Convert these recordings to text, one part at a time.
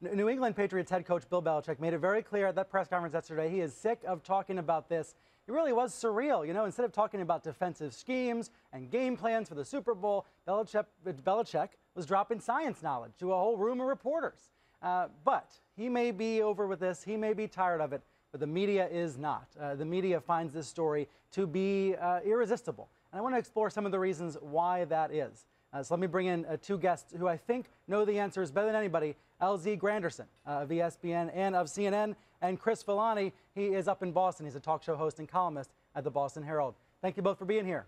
New England Patriots head coach Bill Belichick made it very clear at that press conference yesterday he is sick of talking about this. It really was surreal. You know, instead of talking about defensive schemes and game plans for the Super Bowl, Belichick was dropping science knowledge to a whole room of reporters. But he may be over with this. He may be tired of it. But the media is not. The media finds this story to be irresistible. And I want to explore some of the reasons why that is. So let me bring in two guests who I think know the answers better than anybody. LZ Granderson of ESPN and of CNN, and Chris Villani. He is up in Boston. He's a talk show host and columnist at the Boston Herald. Thank you both for being here.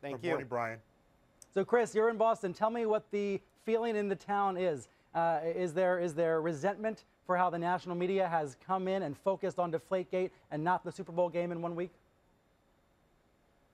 Thank you. Good morning, Brian. So Chris, you're in Boston. Tell me what the feeling in the town is. Is there resentment for how the national media has come in and focused on Deflategate and not the Super Bowl game in 1 week?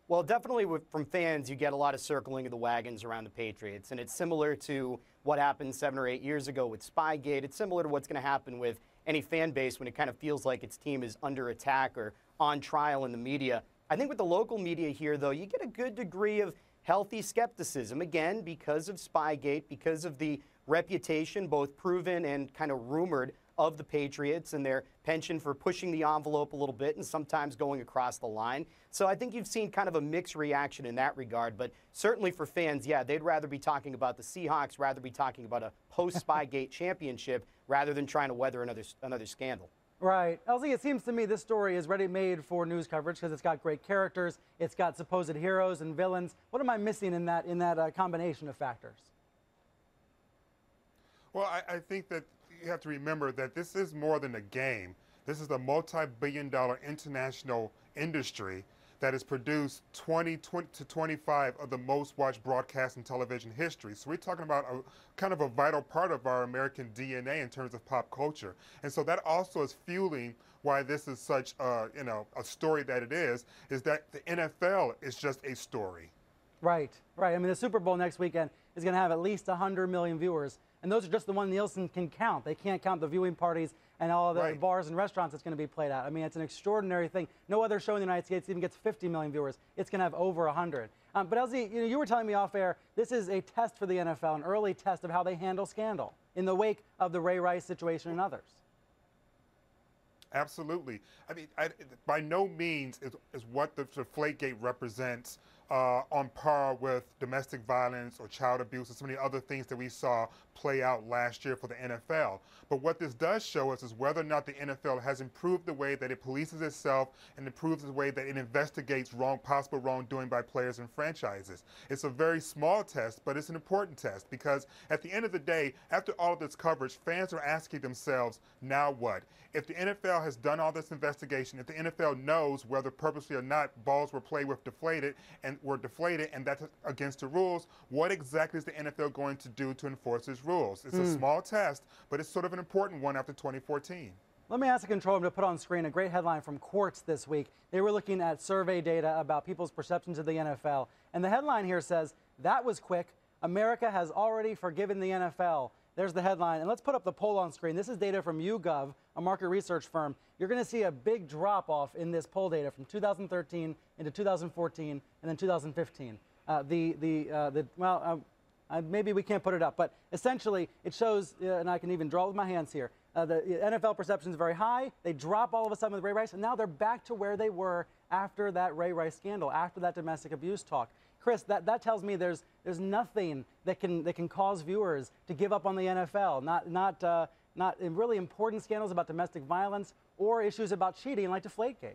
Well, definitely from fans, you get a lot of circling of the wagons around the Patriots. And it's similar to what happened 7 or 8 years ago with Spygate. It's similar to what's going to happen with any fan base when it kind of feels like its team is under attack or on trial in the media. I think with the local media here, though, you get a good degree of healthy skepticism, again, because of Spygate, because of the reputation, both proven and kind of rumored, of the Patriots and their penchant for pushing the envelope a little bit and sometimes going across the line. So I think you've seen kind of a mixed reaction in that regard. But certainly for fans, yeah, they'd rather be talking about the Seahawks, rather be talking about a post-Spygate championship rather than trying to weather another scandal. Right. LZ, it seems to me this story is ready-made for news coverage because it's got great characters, it's got supposed heroes and villains. What am I missing in that combination of factors? Well, I think that you have to remember that this is more than a game. This is a multi-billion-dollar international industry that has produced 20 to 25 of the most watched broadcasts in television history. So we're talking about a kind of a vital part of our American DNA in terms of pop culture. And so that also is fueling why this is such a story that it is that the NFL is just a story. Right. I mean, the Super Bowl next weekend is going to have at least 100 million viewers. And those are just the ones Nielsen can count. They can't count the viewing parties and all the bars and restaurants it's going to be played at. I mean, it's an extraordinary thing. No other show in the United States even gets 50 million viewers. It's going to have over 100. But LZ, you were telling me off air, this is a test for the NFL, an early test of how they handle scandal in the wake of the Ray Rice situation and others. Absolutely. I mean, by no means is what the Deflategate represents on par with domestic violence or child abuse or so many other things that we saw play out last year for the NFL. But what this does show us is whether or not the NFL has improved the way that it polices itself and improves the way that it investigates possible wrongdoing by players and franchises. It's a very small test, but it's an important test because at the end of the day, after all of this coverage, fans are asking themselves, now what? If the NFL has done all this investigation, if the NFL knows whether purposely or not balls were played with deflated and that's against the rules, what exactly is the NFL going to do to enforce its rules? It's a small test, but it's sort of an important one after 2014. Let me ask the control room to put on screen a great headline from Quartz this week. They were looking at survey data about people's perceptions of the NFL. And the headline here says, that was quick. America has already forgiven the NFL. There's the headline. And let's put up the poll on screen. This is data from YouGov, a market research firm. You're going to see a big drop-off in this poll data from 2013 into 2014 and then 2015. Maybe we can't put it up, but essentially it shows, and I can even draw with my hands here, the NFL perception is very high. They drop all of a sudden with Ray Rice, and now they're back to where they were after that Ray Rice scandal, after that domestic abuse talk. Chris, that tells me there's nothing that can cause viewers to give up on the NFL. Not in really important scandals about domestic violence or issues about cheating like Deflategate.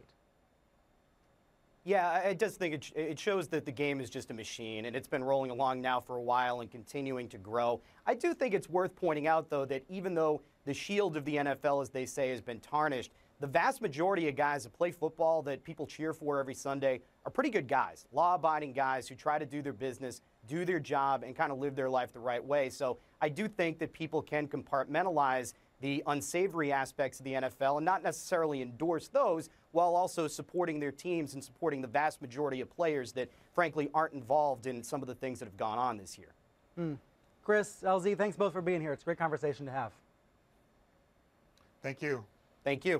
Yeah, I just think it shows that the game is just a machine, and it's been rolling along now for a while and continuing to grow. I do think it's worth pointing out, though, that even though the shield of the NFL, as they say, has been tarnished, the vast majority of guys that play football that people cheer for every Sunday are pretty good guys, law-abiding guys who try to do their business, do their job, and kind of live their life the right way. So I do think that people can compartmentalize the unsavory aspects of the NFL and not necessarily endorse those while also supporting their teams and supporting the vast majority of players that, frankly, aren't involved in some of the things that have gone on this year. Chris, LZ, thanks both for being here. It's a great conversation to have. Thank you. Thank you.